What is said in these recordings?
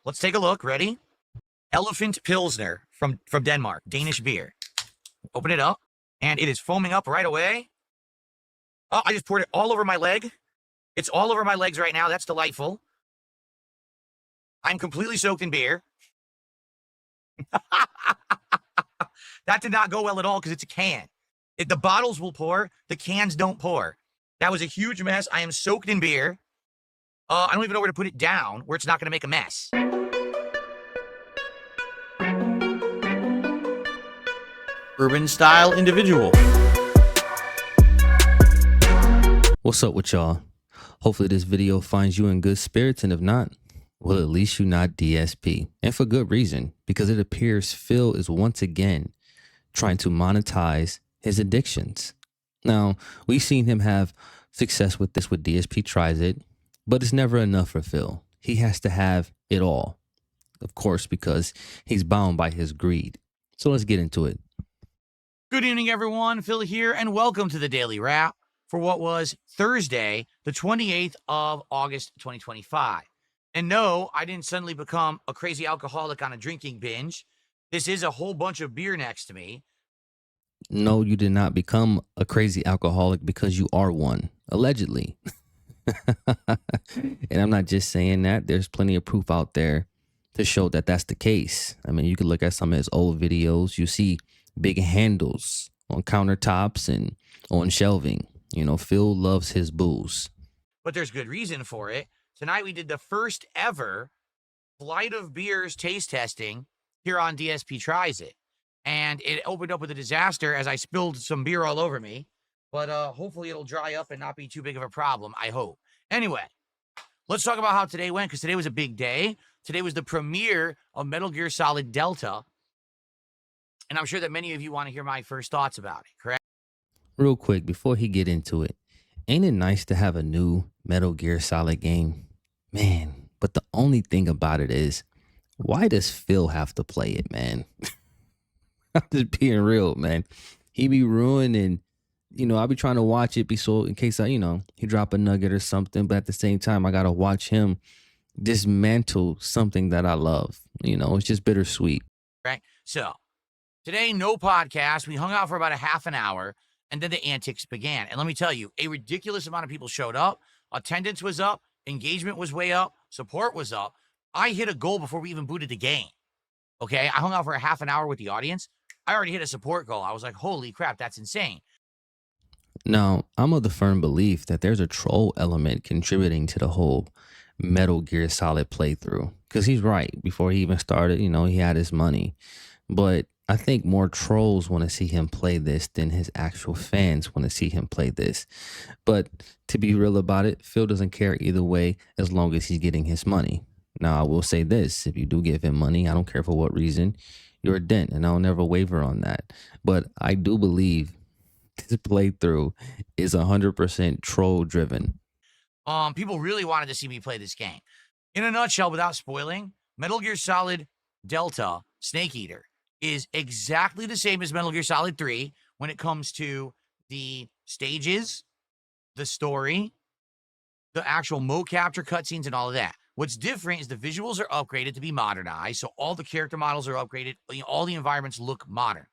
Let's take a look. Ready? Elephant Pilsner from Denmark, Danish beer. Open it up, and it is foaming up right away. Oh, I just poured it all over my leg. It's all over my legs right now. That's delightful. I'm completely soaked in beer. That did not go well at all because it's a can. The bottles will pour. The cans don't pour. That was a huge mess. I am soaked in beer. I don't even know where to put it down where it's not going to make a mess. Urban Style Individual. What's up with y'all? Hopefully this video finds you in good spirits, and if not, well, at least you're not DSP. And for good reason, because it appears Phil is once again trying to monetize his addictions. Now, we've seen him have success with this with DSP Tries It, but it's never enough for Phil. He has to have it all, of course, because he's bound by his greed. So let's get into it. Good evening, everyone. Phil here, and welcome to the Daily Wrap for what was Thursday, the 28th of August, 2025. And no, I didn't suddenly become a crazy alcoholic on a drinking binge. This is a whole bunch of beer next to me. No, you did not become a crazy alcoholic because you are one, allegedly. And I'm not just saying that. There's plenty of proof out there to show that that's the case. I mean, you can look at some of his old videos. You see big handles on countertops and on shelving. You know, Phil loves his booze. But there's good reason for it. Tonight we did the first ever Flight of Beers taste testing here on DSP Tries It. And it opened up with a disaster as I spilled some beer all over me. But hopefully it'll dry up and not be too big of a problem, I hope. Anyway, let's talk about how today went, because today was a big day. Today was the premiere of Metal Gear Solid Delta. And I'm sure that many of you want to hear my first thoughts about it, correct? Real quick, before he get into it, ain't it nice to have a new Metal Gear Solid game? Man, but the only thing about it is, why does Phil have to play it, man? I'm just being real, man. He be ruining, you know, I'll be trying to watch it so in case he drop a nugget or something, but at the same time, I got to watch him dismantle something that I love. You know, it's just bittersweet. Right. So today, no podcast. We hung out for about a half an hour, and then the antics began. And let me tell you, a ridiculous amount of people showed up. Attendance was up. Engagement was way up. Support was up. I hit a goal before we even booted the game. Okay. I hung out for a half an hour with the audience. I already hit a support goal. I was like, holy crap, that's insane. Now, I'm of the firm belief that there's a troll element contributing to the whole Metal Gear Solid playthrough. Because he's right. Before he even started, you know, he had his money. But I think more trolls want to see him play this than his actual fans want to see him play this. But to be real about it, Phil doesn't care either way as long as he's getting his money. Now, I will say this. If you do give him money, I don't care for what reason, you're a dent, and I'll never waver on that. But I do believe this playthrough is 100% troll driven. People really wanted to see me play this game. In a nutshell, without spoiling, Metal Gear Solid Delta Snake Eater is exactly the same as Metal Gear Solid 3 when it comes to the stages, the story, the actual mo capture cutscenes, and all of that. What's different is the visuals are upgraded to be modernized, so all the character models are upgraded, all the environments look modern.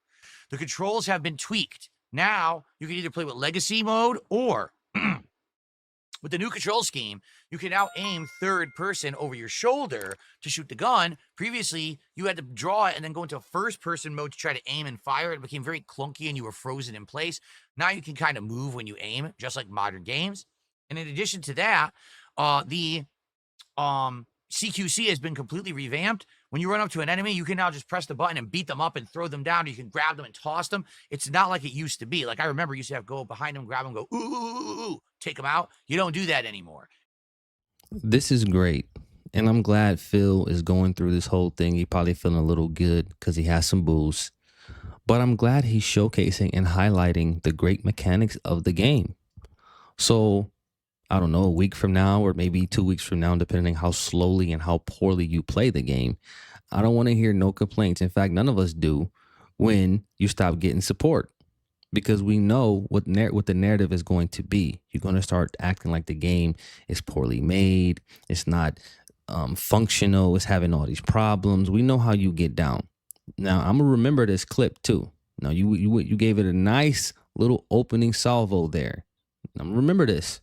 The controls have been tweaked. Now, you can either play with Legacy mode or with the new control scheme, you can now aim third person over your shoulder to shoot the gun. Previously, you had to draw it and then go into first person mode to try to aim and fire. It became very clunky and you were frozen in place. Now you can kind of move when you aim, just like modern games. And in addition to that, the CQC has been completely revamped. When you run up to an enemy, you can now just press the button and beat them up and throw them down. You can grab them and toss them. It's not like it used to be. Like, I remember you used to have to go behind them, grab them, go, ooh, ooh, ooh, ooh, take them out. You don't do that anymore. This is great. And I'm glad Phil is going through this whole thing. He probably feeling a little good because he has some booze. But I'm glad he's showcasing and highlighting the great mechanics of the game. So, I don't know, a week from now or maybe 2 weeks from now, depending how slowly and how poorly you play the game, I don't want to hear no complaints. In fact, none of us do when you stop getting support, because we know what the narrative is going to be. You're going to start acting like the game is poorly made. It's not functional, it's having all these problems. We know how you get down. Now I'm gonna remember this clip too. Now you gave it a nice little opening salvo there. I'm gonna remember this.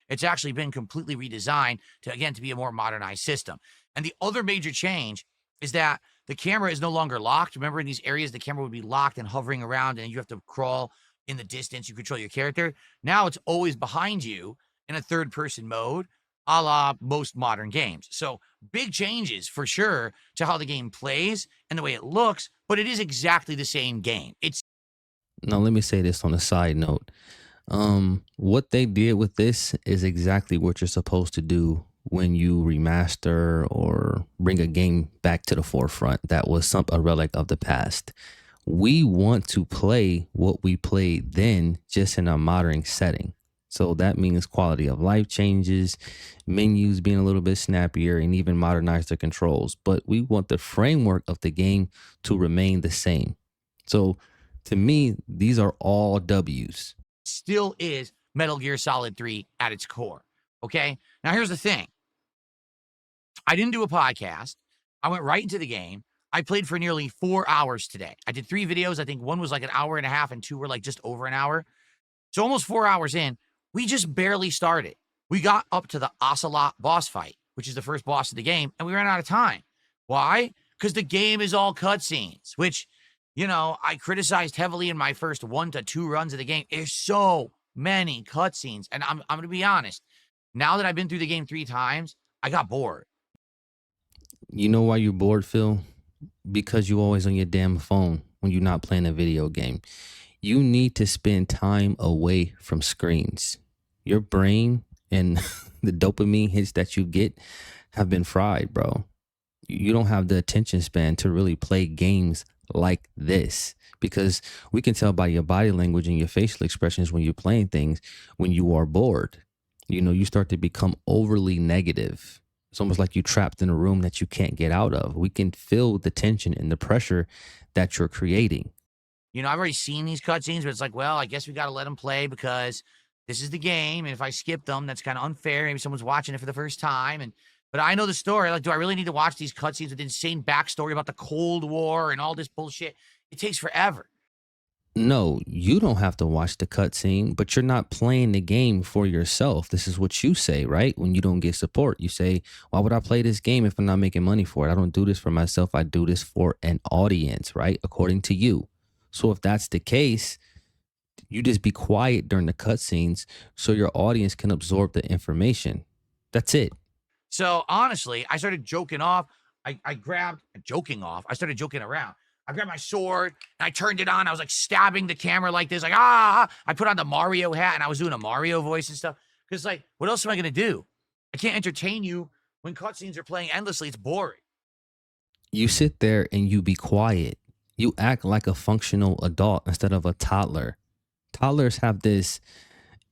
It's actually been completely redesigned to, again, to be a more modernized system. And the other major change is that the camera is no longer locked. Remember, in these areas, the camera would be locked and hovering around, and you have to crawl in the distance. You control your character. Now it's always behind you in a third-person mode, a la most modern games. So big changes for sure to how the game plays and the way it looks, but it is exactly the same game. It's Now let me say this on a side note. What they did with this is exactly what you're supposed to do when you remaster or bring a game back to the forefront that was a relic of the past. We want to play what we played then, just in a modern setting. So that means quality of life changes, menus being a little bit snappier, and even modernize the controls. But we want the framework of the game to remain the same. So to me, these are all W's. still is Metal Gear Solid 3 at its core. Okay. Now, here's the thing. I didn't do a podcast. I went right into the game. I played for nearly 4 hours today. I did 3 videos. I think one was like an hour and a half and 2 were like just over an hour. So almost 4 hours in, we just barely started. We got up to the Ocelot boss fight, which is the first boss of the game, and we ran out of time. Why? Because the game is all cutscenes, which, I criticized heavily in my first 1 to 2 runs of the game. There's so many cutscenes. And I'm going to be honest. Now that I've been through the game 3 times, I got bored. You know why you're bored, Phil? Because you're always on your damn phone when you're not playing a video game. You need to spend time away from screens. Your brain and the dopamine hits that you get have been fried, bro. You don't have the attention span to really play games like this, because we can tell by your body language and your facial expressions when you're playing things when you are bored. You start to become overly negative. It's almost like you're trapped in a room that you can't get out of. We can feel the tension and the pressure that you're creating. I've already seen these cutscenes, but it's like, well, I guess we got to let them play because this is the game. And if I skip them, that's kind of unfair. Maybe someone's watching it for the first time. But I know the story. Like, do I really need to watch these cutscenes with insane backstory about the Cold War and all this bullshit? It takes forever. No, you don't have to watch the cutscene, but you're not playing the game for yourself. This is what you say, right? When you don't get support, you say, why would I play this game if I'm not making money for it? I don't do this for myself. I do this for an audience, right? According to you. So if that's the case, you just be quiet during the cutscenes so your audience can absorb the information. That's it. So honestly, I started joking off. I started joking around. I grabbed my sword and I turned it on. I was like stabbing the camera like this, like, ah. I put on the Mario hat and I was doing a Mario voice and stuff. Because, like, what else am I going to do? I can't entertain you when cutscenes are playing endlessly. It's boring. You sit there and you be quiet. You act like a functional adult instead of a toddler. Toddlers have this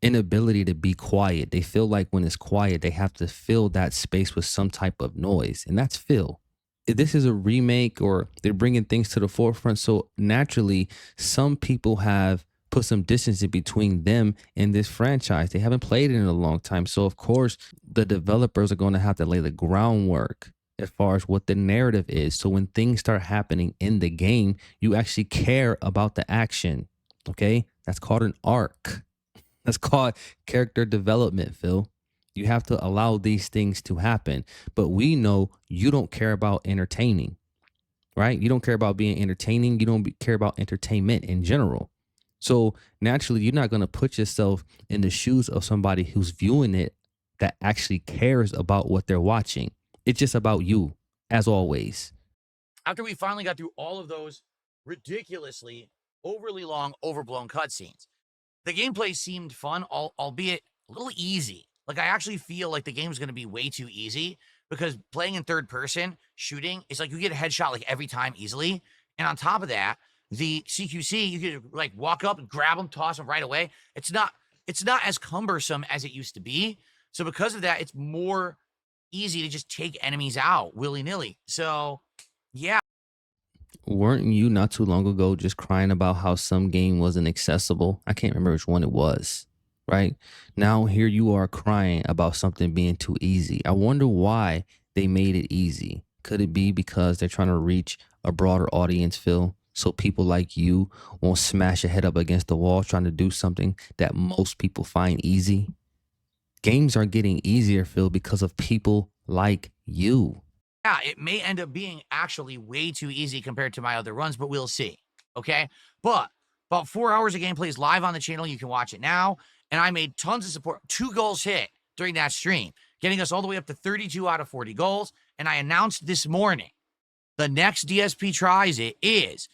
inability to be quiet. They feel like when it's quiet, they have to fill that space with some type of noise, and that's fill. This is a remake, or they're bringing things to the forefront. So naturally, some people have put some distance in between them and this franchise. They haven't played it in a long time. So of course, the developers are going to have to lay the groundwork as far as what the narrative is. So when things start happening in the game, you actually care about the action. Okay? That's called an arc. That's called character development, Phil. You have to allow these things to happen. But we know you don't care about entertaining, right? You don't care about being entertaining. You don't care about entertainment in general. So naturally, you're not going to put yourself in the shoes of somebody who's viewing it that actually cares about what they're watching. It's just about you, as always. After we finally got through all of those ridiculously overly long, overblown cutscenes, the gameplay seemed fun, albeit a little easy. Like, I actually feel like the game's going to be way too easy because playing in third person shooting is like you get a headshot like every time easily. And on top of that, the CQC, you can like walk up and grab them, toss them right away. It's not as cumbersome as it used to be. So because of that, it's more easy to just take enemies out willy-nilly. So yeah. Weren't you not too long ago just crying about how some game wasn't accessible? I can't remember which one it was, right? Now here you are crying about something being too easy. I wonder why they made it easy. Could it be because they're trying to reach a broader audience, Phil? So people like you won't smash your head up against the wall trying to do something that most people find easy? Games are getting easier, Phil, because of people like you. Yeah, it may end up being actually way too easy compared to my other runs, but we'll see. Okay. But about 4 hours of gameplay is live on the channel. You can watch it now. And I made tons of support. 2 goals hit during that stream, getting us all the way up to 32 out of 40 goals. And I announced this morning the next DSP tries it is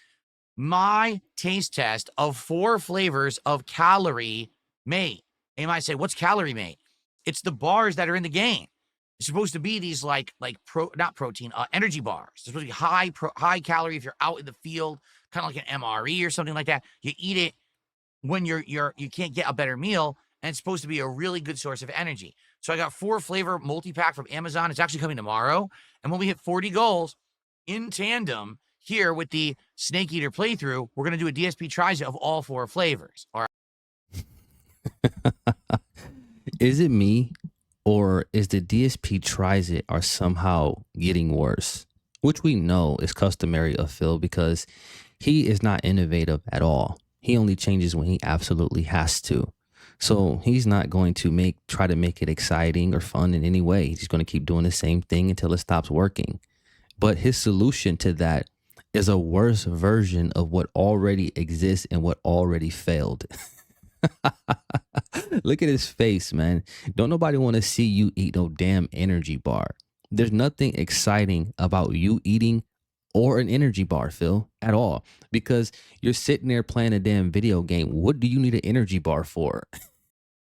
my taste test of 4 flavors of calorie mate. And you might say, what's calorie mate? It's the bars that are in the game. It's supposed to be these not protein, energy bars. It's supposed to be high calorie if you're out in the field, kind of like an MRE or something like that. You eat it when you can't get a better meal, and it's supposed to be a really good source of energy. So I got 4 flavor multi-pack from Amazon. It's actually coming tomorrow. And when we hit 40 goals in tandem here with the Snake Eater playthrough, we're going to do a DSP tries it of all 4 flavors. All right. Is it me, or is the DSP tries it are somehow getting worse? Which we know is customary of Phil because he is not innovative at all. He only changes when he absolutely has to. So he's not going to try to make it exciting or fun in any way. He's going to keep doing the same thing until it stops working. But his solution to that is a worse version of what already exists and what already failed. Look at his face, man. Don't nobody want to see you eat no damn energy bar. There's nothing exciting about you eating or an energy bar, Phil, at all, because you're sitting there playing a damn video game. What do you need an energy bar for?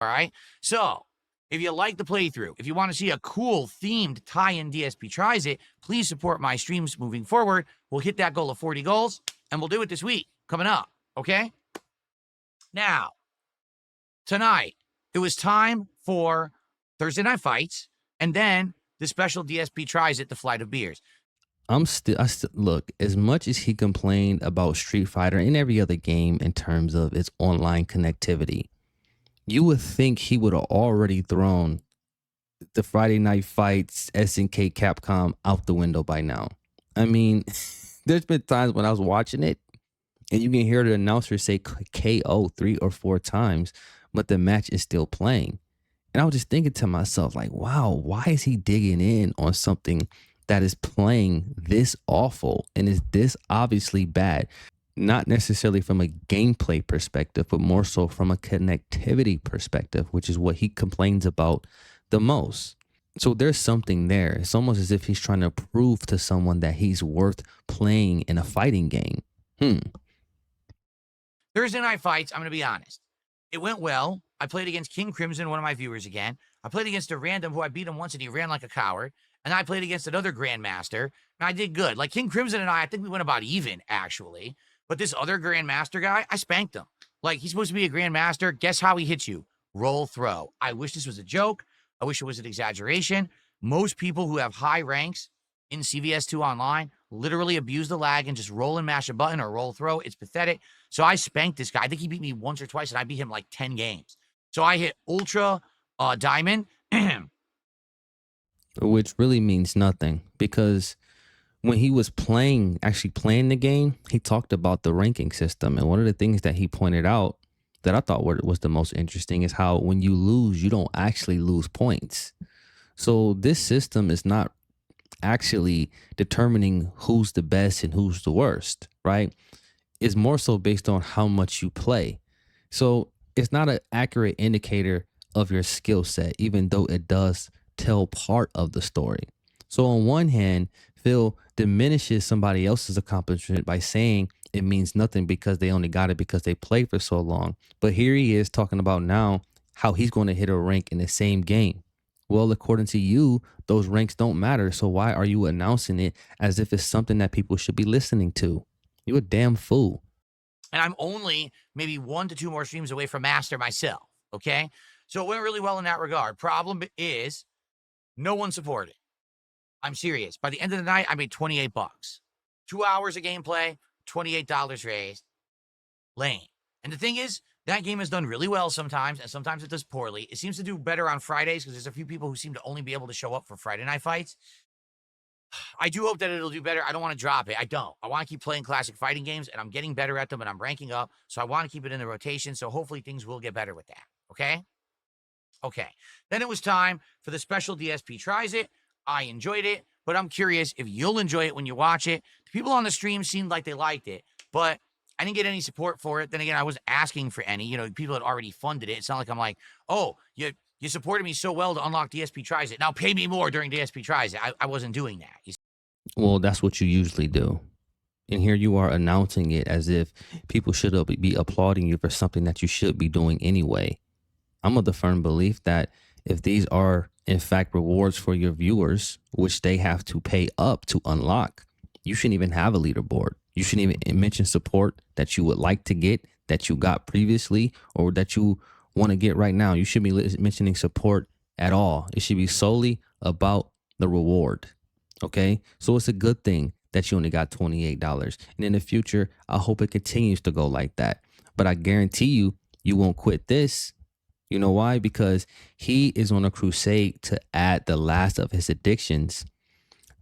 All right. So if you like the playthrough, if you want to see a cool themed tie-in DSP tries it, please support my streams moving forward. We'll hit that goal of 40 goals, and we'll do it this week coming up. Okay. Now, tonight, it was time for Thursday Night Fights, and then the special DSP tries it, the Flight of Beers. I still look, as much as he complained about Street Fighter and every other game in terms of its online connectivity, you would think he would have already thrown the Friday Night Fights SNK Capcom out the window by now. I mean, there's been times when I was watching it and you can hear the announcer say KO 3 or 4 times, but the match is still playing. And I was just thinking to myself, like, wow, why is he digging in on something that is playing this awful and is this obviously bad? Not necessarily from a gameplay perspective, but more so from a connectivity perspective, which is what he complains about the most. So there's something there. It's almost as if he's trying to prove to someone that he's worth playing in a fighting game. Thursday Night Fights, I'm going to be honest. It went well. I played against King Crimson, one of my viewers again. I played against a random who I beat him once and he ran like a coward. And I played against another Grandmaster, and I did good. Like King Crimson and I think we went about even, actually. But this other Grandmaster guy, I spanked him. Like, he's supposed to be a Grandmaster. Guess how he hits you? Roll throw. I wish this was a joke. I wish it was an exaggeration. Most people who have high ranks in CVS2 online literally abuse the lag and just roll and mash a button or roll throw. It's pathetic. So I spanked this guy. I think he beat me once or twice, and I beat him like 10 games. So I hit Ultra Diamond. Which really means nothing, because when he was actually playing the game, he talked about the ranking system. And one of the things that he pointed out that I thought was the most interesting is how when you lose, you don't actually lose points. So this system is not actually determining who's the best and who's the worst, right? It's more so based on how much you play. So it's not an accurate indicator of your skill set, even though it does tell part of the story. So on one hand, Phil diminishes somebody else's accomplishment by saying it means nothing because they only got it because they played for so long. But here he is talking about now how he's going to hit a rank in the same game. Well, according to you, those ranks don't matter. So why are you announcing it as if it's something that people should be listening to? You a damn fool. And I'm only maybe 1 to 2 more streams away from master myself. Okay. So it went really well in that regard. Problem is, no one supported. I'm serious. By the end of the night, I made $28. 2 hours of gameplay, $28 raised. Lame. And the thing is, That game has done really well sometimes, and sometimes it does poorly. It seems to do better on Fridays because there's a few people who seem to only be able to show up for Friday night fights. I do hope that it'll do better. I don't want to drop it. I don't. I want to keep playing classic fighting games, and I'm getting better at them, and I'm ranking up. So I want to keep it in the rotation. So hopefully things will get better with that. Okay? Okay. Then it was time for the special DSP Tries It. I enjoyed it, but I'm curious if you'll enjoy it when you watch it. The people on the stream seemed like they liked it, but I didn't get any support for it. Then again, I wasn't asking for any. You know, people had already funded it. It's not like I'm like, oh, you supported me so well to unlock DSP Tries It. Now pay me more during DSP Tries It. I wasn't doing that. Well, that's what you usually do. And here you are announcing it as if people should be applauding you for something that you should be doing anyway. I'm of the firm belief that if these are in fact rewards for your viewers, which they have to pay up to unlock, you shouldn't even have a leaderboard. You shouldn't even mention support that you would like to get, that you got previously, or that you want to get right now. You should be mentioning support at all. It should be solely about the reward. Okay, so it's a good thing that you only got $28. And in the future, I hope it continues to go like that. But I guarantee you, you won't quit this. You know why? Because he is on a crusade to add the last of his addictions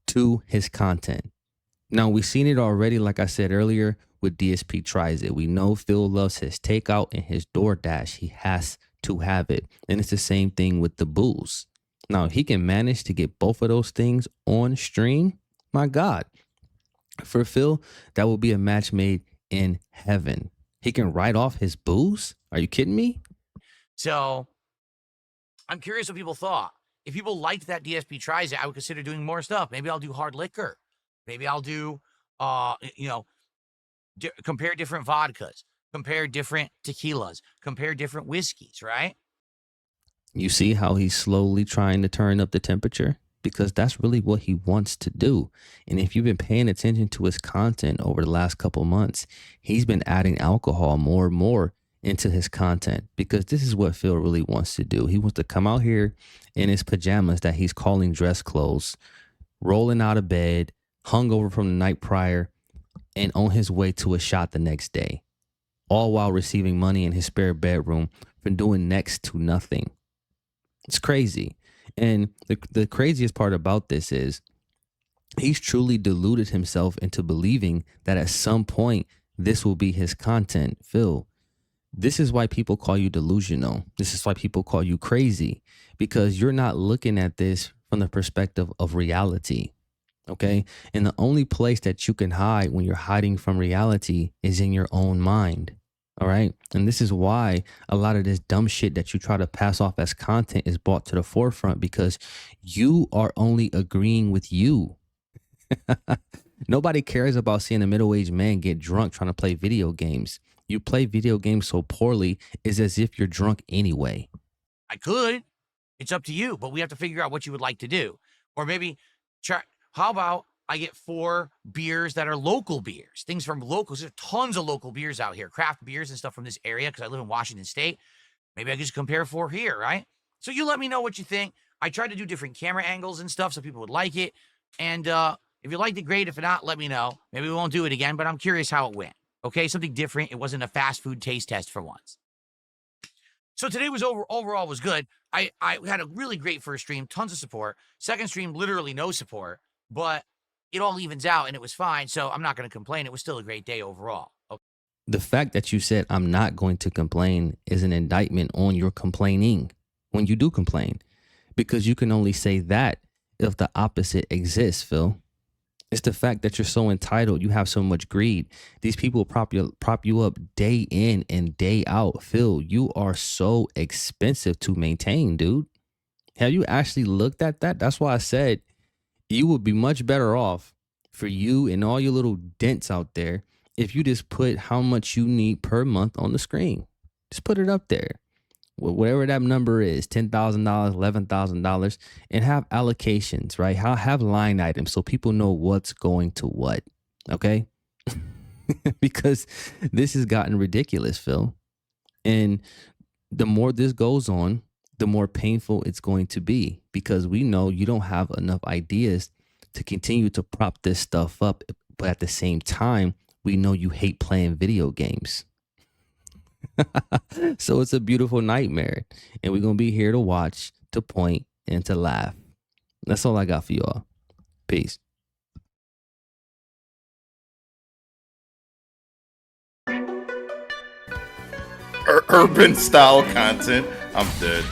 to his content. Now, we've seen it already, like I said earlier, with DSP Tries It. We know Phil loves his takeout and his DoorDash. He has to have it. And it's the same thing with the booze. Now, if he can manage to get both of those things on stream, my God, for Phil, that will be a match made in heaven. He can write off his booze? Are you kidding me? So I'm curious what people thought. If people liked that DSP Tries It, I would consider doing more stuff. Maybe I'll do hard liquor. Maybe I'll do, compare different vodkas, compare different tequilas, compare different whiskeys, right? You see how he's slowly trying to turn up the temperature? Because that's really what he wants to do. And if you've been paying attention to his content over the last couple months, he's been adding alcohol more and more into his content, because this is what Phil really wants to do. He wants to come out here in his pajamas that he's calling dress clothes, rolling out of bed, hungover from the night prior, and on his way to a shot the next day, all while receiving money in his spare bedroom for doing next to nothing. It's crazy. And the craziest part about this is he's truly deluded himself into believing that at some point this will be his content. Phil, this is why people call you delusional. This is why people call you crazy, because you're not looking at this from the perspective of reality. Okay. And the only place that you can hide when you're hiding from reality is in your own mind. All right. And this is why a lot of this dumb shit that you try to pass off as content is brought to the forefront, because you are only agreeing with you. Nobody cares about seeing a middle-aged man get drunk trying to play video games. You play video games so poorly, it's as if you're drunk anyway. I could. It's up to you, but we have to figure out what you would like to do. Or maybe try. How about I get 4 beers that are local beers, things from locals. There's tons of local beers out here, craft beers and stuff from this area, because I live in Washington State. Maybe I could just compare 4 here, right? So you let me know what you think. I tried to do different camera angles and stuff so people would like it. And if you liked it, great. If not, let me know. Maybe we won't do it again, but I'm curious how it went. Okay, something different. It wasn't a fast food taste test for once. So today was overall was good. I had a really great first stream, tons of support. Second stream, literally no support, but it all evens out and it was fine. So I'm not going to complain. It was still a great day overall. Okay. The fact that you said I'm not going to complain is an indictment on your complaining when you do complain, because you can only say that if the opposite exists, Phil. It's the fact that you're so entitled. You have so much greed. These people prop you up day in and day out. Phil, you are so expensive to maintain, dude. Have you actually looked at that? That's why I said you would be much better off for you and all your little dents out there if you just put how much you need per month on the screen. Just put it up there. Whatever that number is, $10,000, $11,000, and have allocations, right? Have line items so people know what's going to what, okay? Because this has gotten ridiculous, Phil. And the more this goes on, the more painful it's going to be, because we know you don't have enough ideas to continue to prop this stuff up. But at the same time, we know you hate playing video games. So it's a beautiful nightmare. And we're going to be here to watch, to point, and to laugh. That's all I got for y'all. Peace. Urban style content. I'm dead.